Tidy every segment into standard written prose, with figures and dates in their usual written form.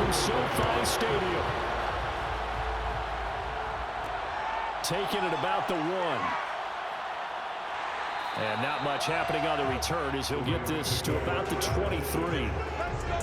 from SoFi Stadium. Taking it about the 1. And not much happening on the return as he'll get this to about the 23.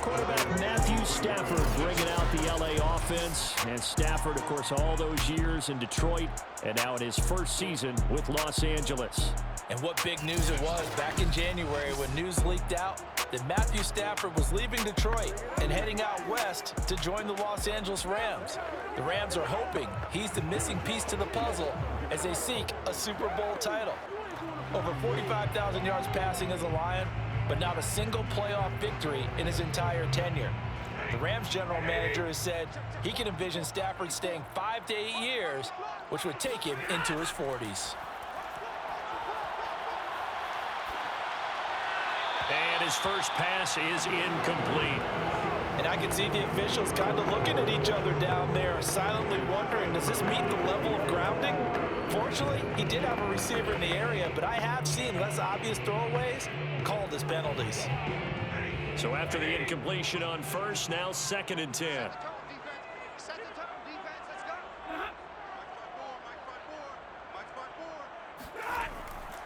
Quarterback Matthew Stafford bringing out the LA offense. And Stafford, of course, all those years in Detroit and now in his first season with Los Angeles. And what big news it was back in January when news leaked out that Matthew Stafford was leaving Detroit and heading out west to join the Los Angeles Rams. The Rams are hoping he's the missing piece to the puzzle as they seek a Super Bowl title. Over 45,000 yards passing as a Lion, but not a single playoff victory in his entire tenure. The Rams general manager has said he can envision Stafford staying 5 to 8 years, which would take him into his 40s. And his first pass is incomplete. And I can see the officials kind of looking at each other down there, silently wondering, does this meet the level of grounding? Fortunately, he did have a receiver in the area, but I have seen less obvious throwaways called as penalties. So after the incompletion on first, now 2nd and 10.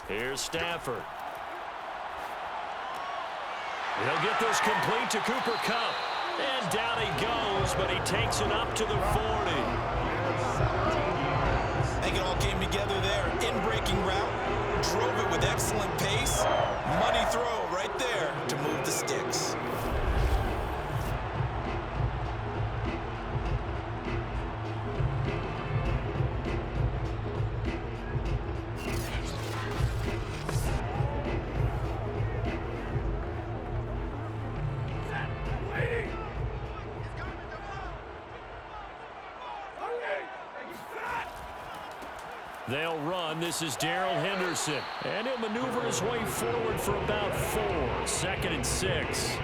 Here's Stafford. He'll get this complete to Cooper Kupp. And down he goes, but he takes it up to the 40. I think it all came together there. In-breaking route, drove it with excellent pace. Money throw right there to move the sticks. They'll run. This is Darrell Henderson. And he'll maneuver his way forward for about 4. 2nd and 6.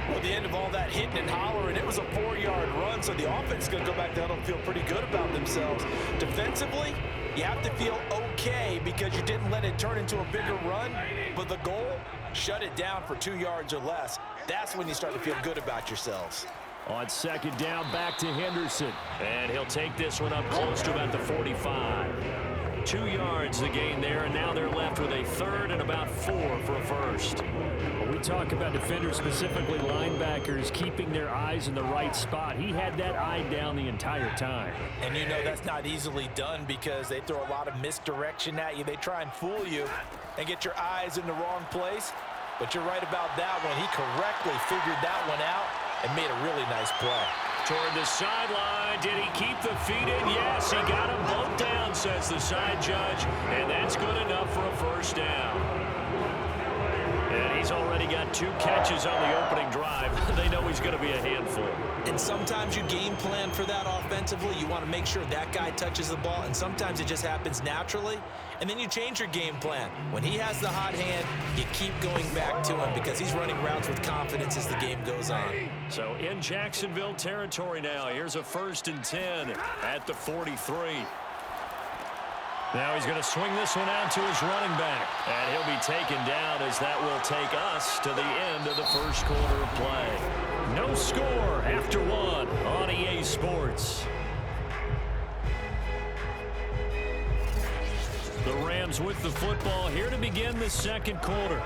Well, the end of all that hitting and hollering, it was a 4-yard run, so the offense is going to go back down and feel pretty good about themselves. Defensively, you have to feel okay because you didn't let it turn into a bigger run, but the goal, shut it down for 2 yards or less. That's when you start to feel good about yourselves. On 2nd down, back to Henderson. And he'll take this one up close to about the 45. 2 yards the gain there, and now they're left with a 3rd and about 4 for a first. When we talk about defenders, specifically linebackers, keeping their eyes in the right spot, he had that eye down the entire time. And you know that's not easily done because they throw a lot of misdirection at you. They try and fool you and get your eyes in the wrong place. But you're right about that one. He correctly figured that one out and made a really nice play. Toward the sideline, did he keep the feet in? Yes, he got them both down, says the side judge, and that's good enough for a first down. And he's already got 2 catches on the opening drive. They know he's going to be a handful. And sometimes you game plan for that offensively. You want to make sure that guy touches the ball, and sometimes it just happens naturally. And then you change your game plan. When he has the hot hand, you keep going back to him because he's running routes with confidence as the game goes on. So in Jacksonville territory now, here's a 1st and 10 at the 43. Now he's going to swing this one out to his running back. And he'll be taken down as that will take us to the end of the first quarter of play. No score after 1 on EA Sports. The Rams with the football here to begin the second quarter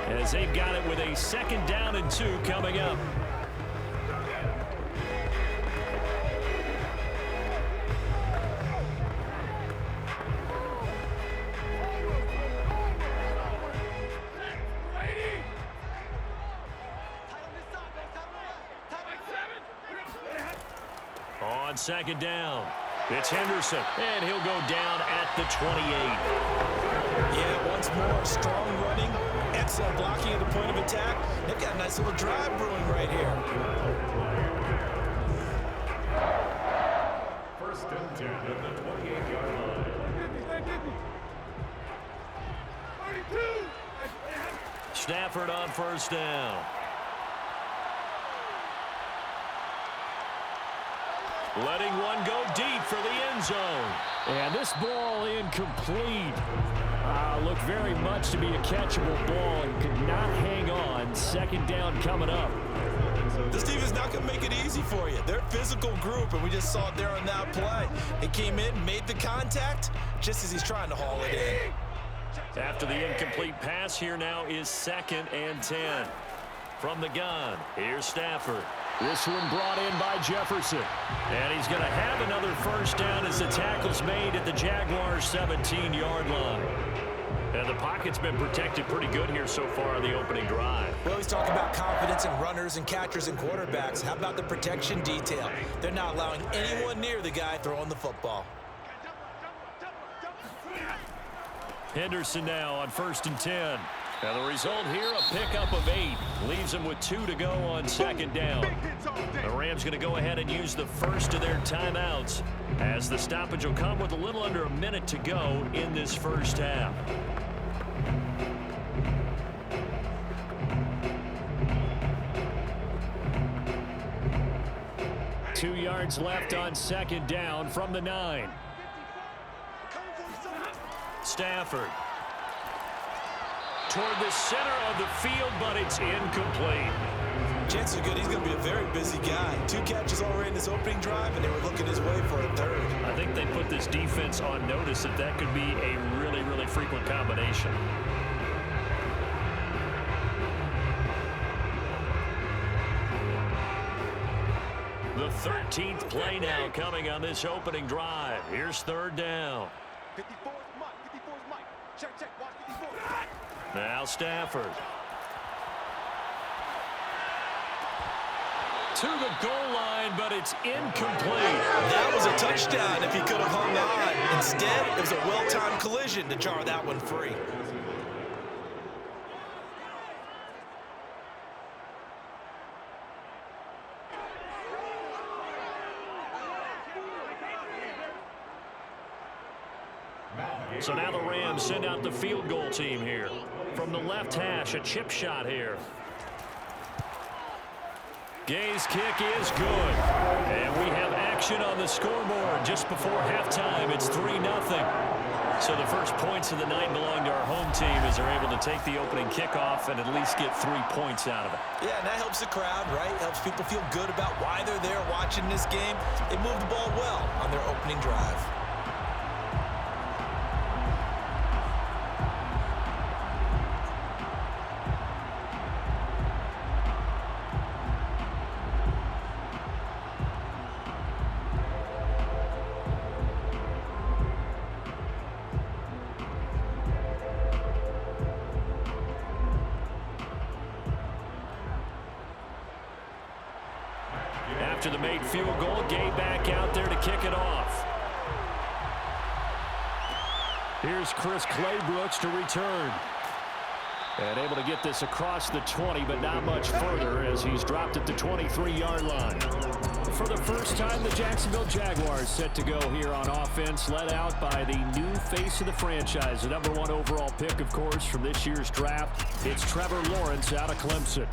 as they've got it with a 2nd down and 2 coming up. On 2nd down, it's Henderson, and he'll go down at the 28. Yeah, once more, strong running, excellent blocking at the point of attack. They've got a nice little drive brewing right here. 1st and 10 at the 28-yard line. Stafford on 1st down. Letting one go deep for the end zone. And this ball incomplete. Looked very much to be a catchable ball and could not hang on. 2nd down coming up. The Steve is not not going to make it easy for you. They're a physical group, and we just saw it there on that play. He came in, made the contact, just as he's trying to haul it in. After the incomplete pass, here now is 2nd and 10. From the gun, here's Stafford. This one brought in by Jefferson. And he's going to have another first down as the tackle's made at the Jaguars' 17-yard line. And the pocket's been protected pretty good here so far on the opening drive. We always talk about confidence in runners and catchers and quarterbacks. How about the protection detail? They're not allowing anyone near the guy throwing the football. Henderson now on 1st and 10. Now the result here, a pickup of 8. Leaves them with 2 to go on 2nd down. The Rams going to go ahead and use the first of their timeouts, as the stoppage will come with a little under a minute to go in this first half. Two yards left on 2nd down from the 9. Stafford toward the center of the field, but it's incomplete. Chances are good he's going to be a very busy guy. 2 catches already in this opening drive, and they were looking his way for a 3rd. I think they put this defense on notice that that could be a really, really frequent combination. The 13th play now coming on this opening drive. Here's 3rd down. 54's Mike. Check, watch 54. Now Stafford. To the goal line, but it's incomplete. That was a touchdown if he could have hung on. Instead, it was a well-timed collision to jar that one free. So now the Rams send out the field goal team here. From the left hash, a chip shot here. Gay's kick is good. And we have action on the scoreboard just before halftime. It's 3-0. So the first points of the night belong to our home team as they're able to take the opening kickoff and at least get 3 points out of it. Yeah, and that helps the crowd, right? Helps people feel good about why they're there watching this game. They moved the ball well on their opening drive. After the made field goal, Gay back out there to kick it off. Here's Chris Claybrooks to return. And able to get this across the 20, but not much further as he's dropped at the 23-yard line. For the first time, the Jacksonville Jaguars set to go here on offense, led out by the new face of the franchise, the #1 overall pick, of course, from this year's draft. It's Trevor Lawrence out of Clemson.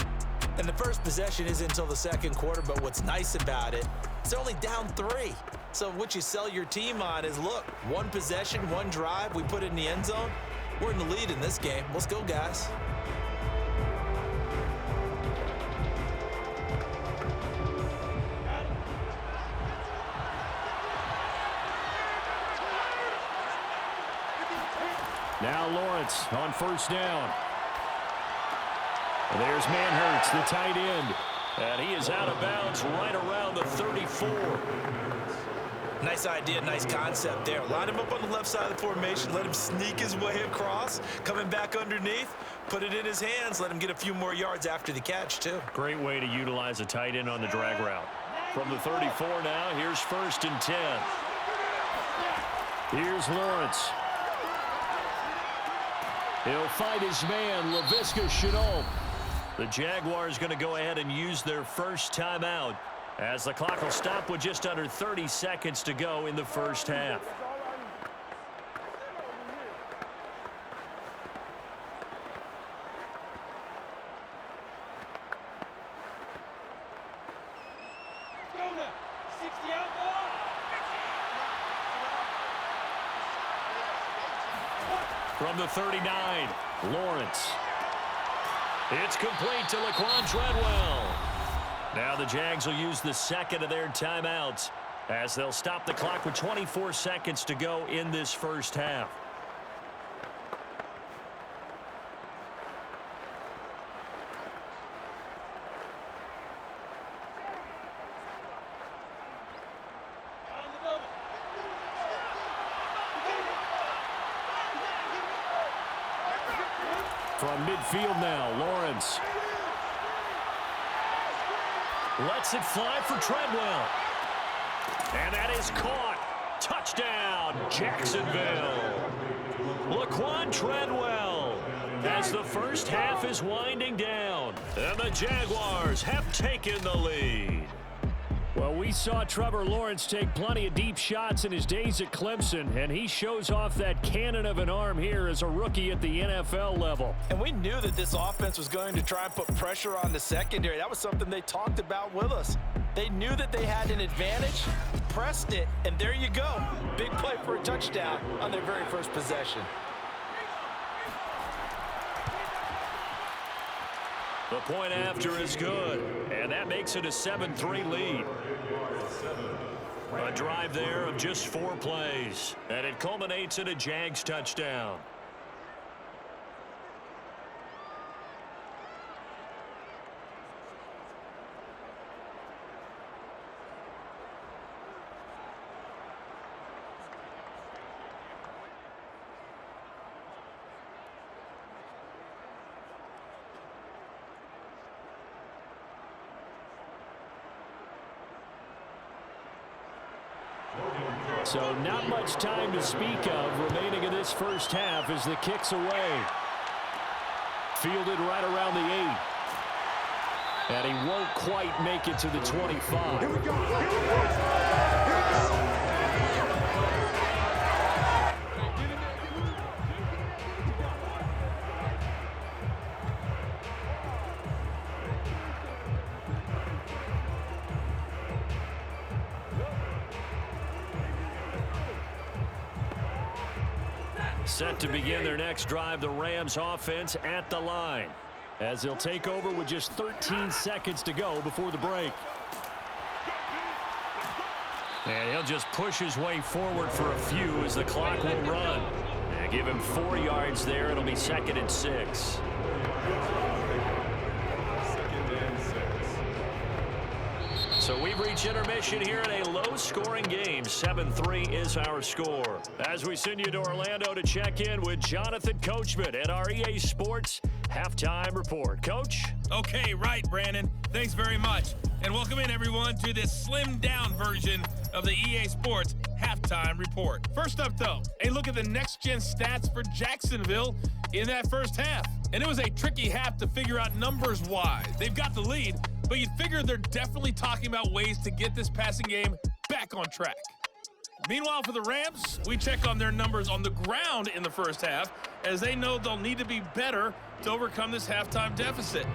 And the first possession isn't until the second quarter, but what's nice about it, it's only down 3. So what you sell your team on is, look, 1 possession, 1 drive, we put it in the end zone. We're in the lead in this game. Let's go, guys. Now Lawrence on 1st down. And there's Manhurts, the tight end. And he is out of bounds right around the 34. Nice idea, nice concept there. Line him up on the left side of the formation, let him sneak his way across, coming back underneath, put it in his hands, let him get a few more yards after the catch, too. Great way to utilize a tight end on the drag route. From the 34 now, here's 1st and 10. Here's Lawrence. He'll fight his man, Laviska Shenault. The Jaguars going to go ahead and use their first timeout as the clock will stop with just under 30 seconds to go in the first half. From the 39, Lawrence. It's complete to Laquan Treadwell. Now the Jags will use the second of their timeouts as they'll stop the clock with 24 seconds to go in this first half. From midfield now, Lawrence. Lets it fly for Treadwell. And that is caught. Touchdown, Jacksonville. Laquan Treadwell as the first half is winding down. And the Jaguars have taken the lead. Well, we saw Trevor Lawrence take plenty of deep shots in his days at Clemson, and he shows off that cannon of an arm here as a rookie at the NFL level. And we knew that this offense was going to try and put pressure on the secondary. That was something they talked about with us. They knew that they had an advantage, pressed it, and there you go. Big play for a touchdown on their very first possession. The point after is good, and that makes it a 7-3 lead. A drive there of just 4 plays, and it culminates in a Jags touchdown. So not much time to speak of remaining in this first half as the kick's away. Fielded right around the 8. And he won't quite make it to the 25. Here we go. Set to begin their next drive, the Rams offense at the line, as they'll take over with just 13 seconds to go before the break. And he'll just push his way forward for a few as the clock will run. And give him 4 yards there. It'll be 2nd and 6. So we've reached intermission here in a low-scoring game. 7-3 is our score. As we send you to Orlando to check in with Jonathan Coachman at our EA Sports Halftime Report. Coach? Okay, right, Brandon. Thanks very much. And welcome in, everyone, to this slimmed-down version of the EA Sports Halftime Report. First up, though, a look at the next-gen stats for Jacksonville in that first half. And it was a tricky half to figure out numbers-wise. They've got the lead, but you'd figure they're definitely talking about ways to get this passing game back on track. Meanwhile, for the Rams, we check on their numbers on the ground in the first half, as they know they'll need to be better to overcome this halftime deficit.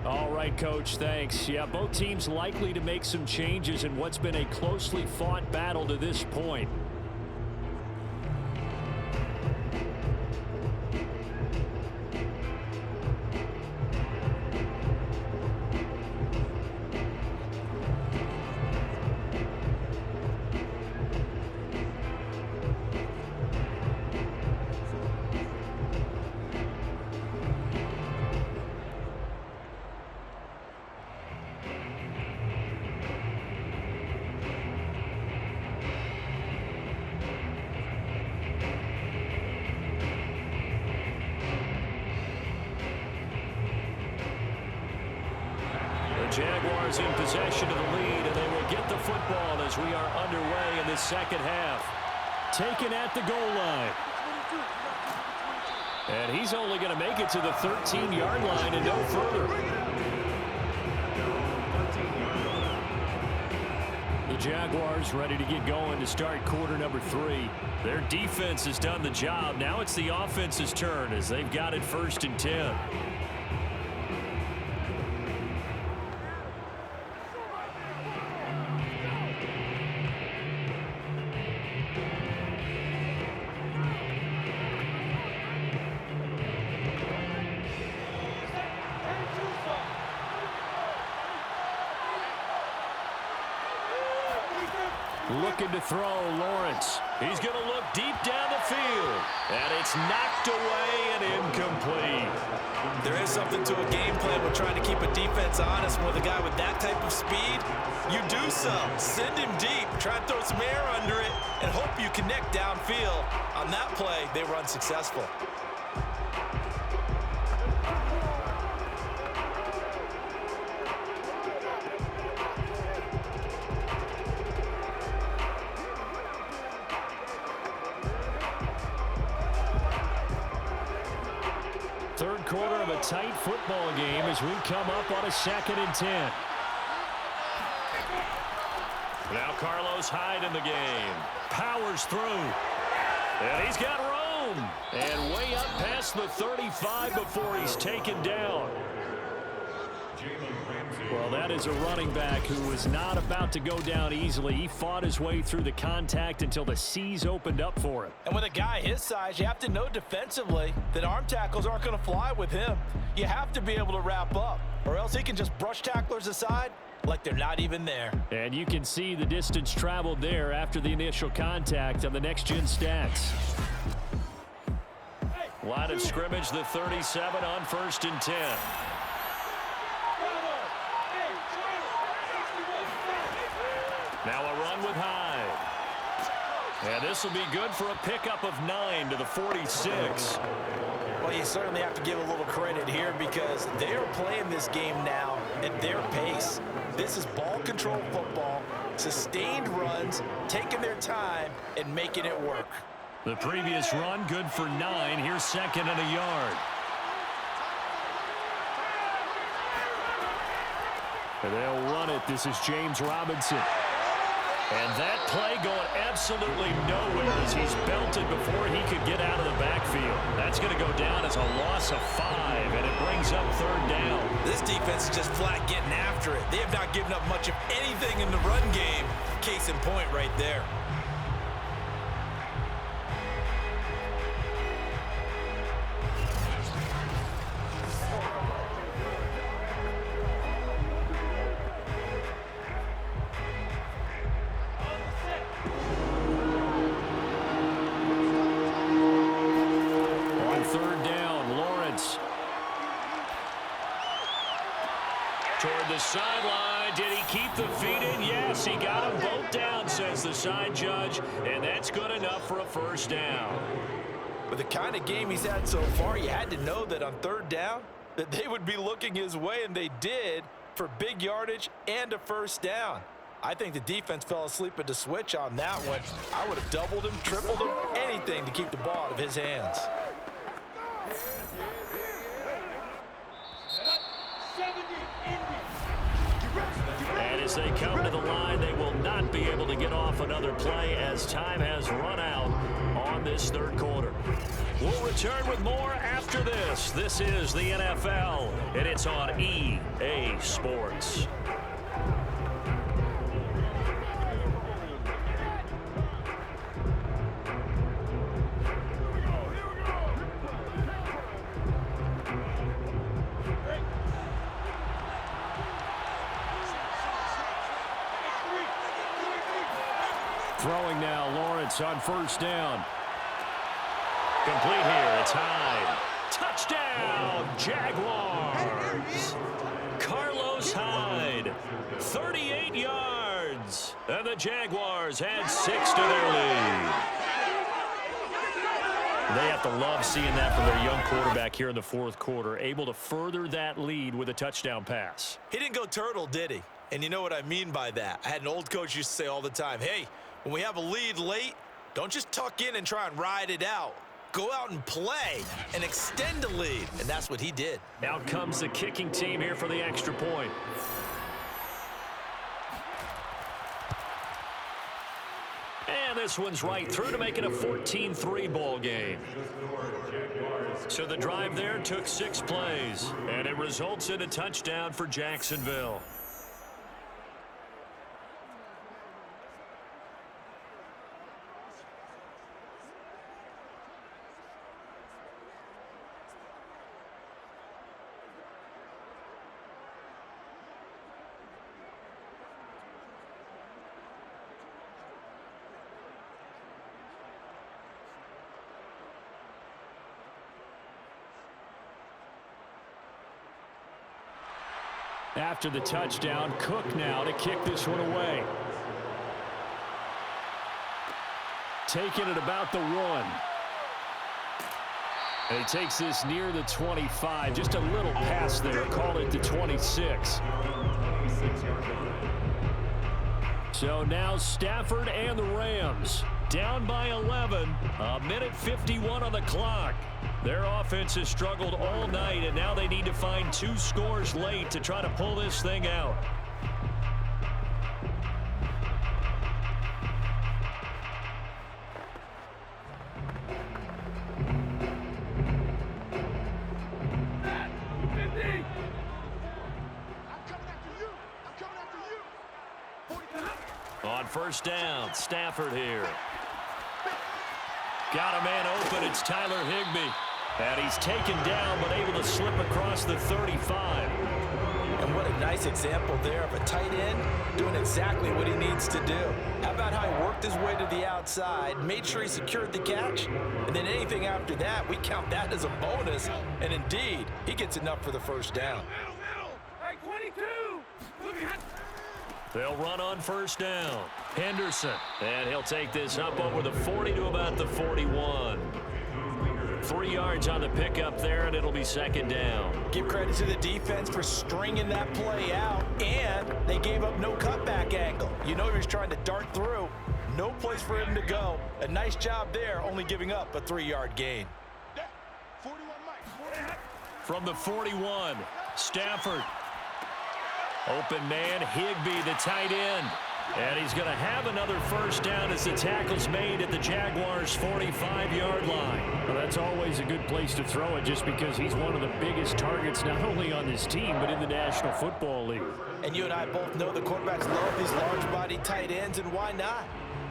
All right, Coach, thanks. Yeah, both teams likely to make some changes in what's been a closely fought battle to this point. Jaguars in possession of the lead, and they will get the football as we are underway in the second half. Taken at the goal line. And he's only going to make it to the 13-yard line and no further. The Jaguars ready to get going to start quarter number 3. Their defense has done the job. Now it's the offense's turn as they've got it 1st and 10. Looking to throw, Lawrence. He's going to look deep down the field. And it's knocked away and incomplete. There is something to a game plan with trying to keep a defense honest. With a guy with that type of speed, you do so. Send him deep, try and throw some air under it, and hope you connect downfield. On that play, they were unsuccessful. Third quarter of a tight football game as we come up on a 2nd and 10. Now Carlos Hyde in the game. Powers through. And he's got room. And way up past the 35 before he's taken down. Well, that is a running back who was not about to go down easily. He fought his way through the contact until the C's opened up for him. And with a guy his size, you have to know defensively that arm tackles aren't going to fly with him. You have to be able to wrap up, or else he can just brush tacklers aside like they're not even there. And you can see the distance traveled there after the initial contact on the next-gen stats. Line of scrimmage, the 37 on 1st and 10. Now a run with Hyde. And this will be good for a pickup of 9 to the 46. Well, you certainly have to give a little credit here because they are playing this game now at their pace. This is ball control football, sustained runs, taking their time and making it work. The previous run good for 9. Here's 2nd and a yard. And they'll run it. This is James Robinson. And that play going absolutely nowhere as he's belted before he could get out of the backfield. That's going to go down as a loss of 5, and it brings up 3rd down. This defense is just flat getting after it. They have not given up much of anything in the run game. Case in point right there. Toward the sideline. Did he keep the feet in? Yes, he got them both down, says the side judge, and that's good enough for a 1st down. With the kind of game he's had so far, you had to know that on 3rd down that they would be looking his way, and they did, for big yardage and a 1st down. I think the defense fell asleep at the switch on that one. I would have doubled him, tripled him, anything to keep the ball out of his hands. And as they come to the line, they will not be able to get off another play as time has run out on this 3rd quarter. We'll return with more after this. This is the NFL, and it's on EA Sports. Throwing now, Lawrence on 1st down. Complete here, it's Hyde. Touchdown, Jaguars! Carlos Hyde, 38 yards. And the Jaguars add 6 to their lead. They have to love seeing that from their young quarterback here in the 4th quarter, able to further that lead with a touchdown pass. He didn't go turtle, did he? And you know what I mean by that. I had an old coach used to say all the time, hey, when we have a lead late, don't just tuck in and try and ride it out. Go out and play and extend the lead. And that's what he did. Out comes the kicking team here for the extra point. And this one's right through to make it a 14-3 ball game. So the drive there took 6 plays, and it results in a touchdown for Jacksonville. after the touchdown. Cook now to kick this one away. Taking it about the 1. And he takes this near the 25. Just a little pass there. Call it the 26. So now Stafford and the Rams down by 11. A minute 51 on the clock. Their offense has struggled all night, and now they need to find 2 scores late to try to pull this thing out. On first down, Stafford here. Got a man open. It's Tyler Higbee. And he's taken down, but able to slip across the 35. And what a nice example there of a tight end doing exactly what he needs to do. How about how he worked his way to the outside, made sure he secured the catch, and then anything after that, we count that as a bonus. And indeed, he gets enough for the first down. They'll run on first down. Henderson. And he'll take this up over the 40 to about the 41. 3 yards on the pickup there, and it'll be second down. Give credit to the defense for stringing that play out, and they gave up no cutback angle. You know he was trying to dart through. No place for him to go. A nice job there, only giving up a 3-yard gain. From the 41, Stafford. Open man, Higbee, the tight end. And he's going to have another first down as the tackle's made at the Jaguars' 45-yard line. Well, that's always a good place to throw it just because he's one of the biggest targets not only on this team but in the National Football League. And you and I both know the quarterbacks love these large-bodied tight ends, and why not?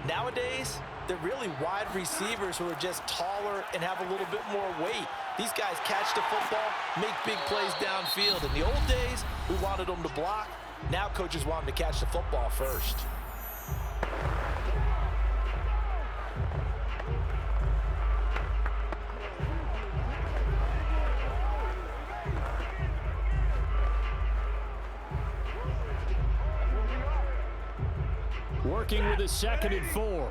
Nowadays, they're really wide receivers who are just taller and have a little bit more weight. These guys catch the football, make big plays downfield. In the old days, we wanted them to block. Now coaches want them to catch the football first. Working with a 2nd and 4.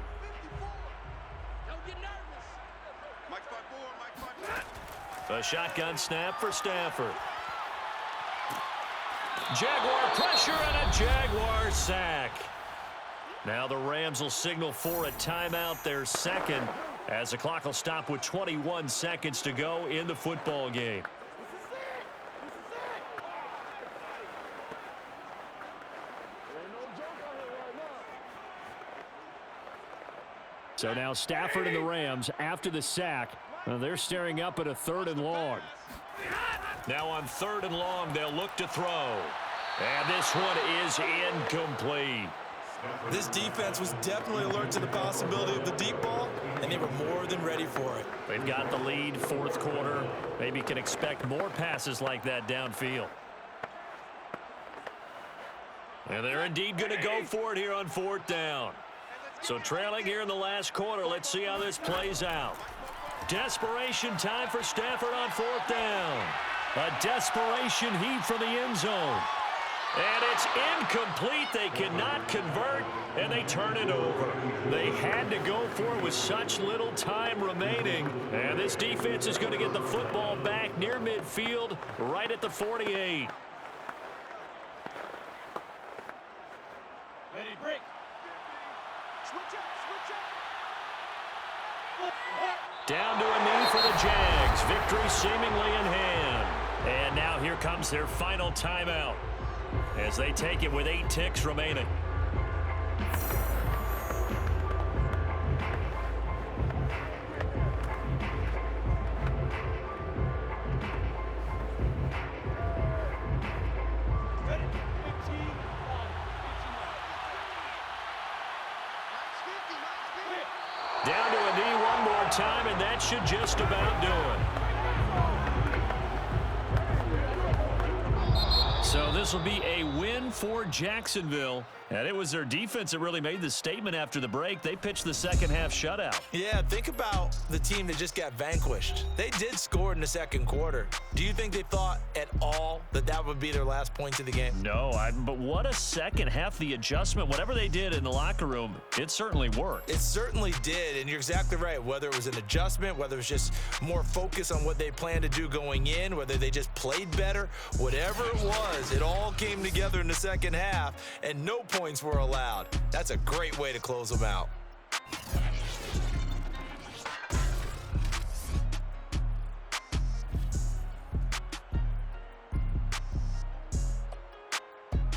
A shotgun snap for Stafford. Jaguar pressure and a Jaguar sack. Now the Rams will signal for a timeout, their second, as the clock will stop with 21 seconds to go in the football game. So now Stafford and the Rams, after the sack, they're staring up at a 3rd and long. Now on 3rd and long, they'll look to throw. And this one is incomplete. This defense was definitely alert to the possibility of the deep ball, and they were more than ready for it. They've got the lead, 4th quarter. Maybe can expect more passes like that downfield. And they're indeed going to go for it here on 4th down. So trailing here in the last quarter, let's see how this plays out. Desperation time for Stafford on 4th down. A desperation heave from the end zone. And it's incomplete. They cannot convert, and they turn it over. They had to go for it with such little time remaining. And this defense is going to get the football back near midfield, right at the 48. Ready, break. Switch up. Down to a knee for the Jags. Victory seemingly in hand. And now here comes their final timeout as they take it with 8 ticks remaining. Down to a knee one more time, and that should just about do it. So this will be a win for Jacksonville And it was their defense that really made the statement after the break. They pitched the second half shutout. Yeah, think about the team that just got vanquished. They did score in the second quarter. Do you think they thought at all that that would be their last points of the game? No, but what a second half. The adjustment, whatever they did in the locker room, it certainly worked. It certainly did, and you're exactly right. Whether it was an adjustment, whether it was just more focus on what they planned to do going in, whether they just played better, whatever it was, it all came together in the second half, and no points were allowed. That's a great way to close them out.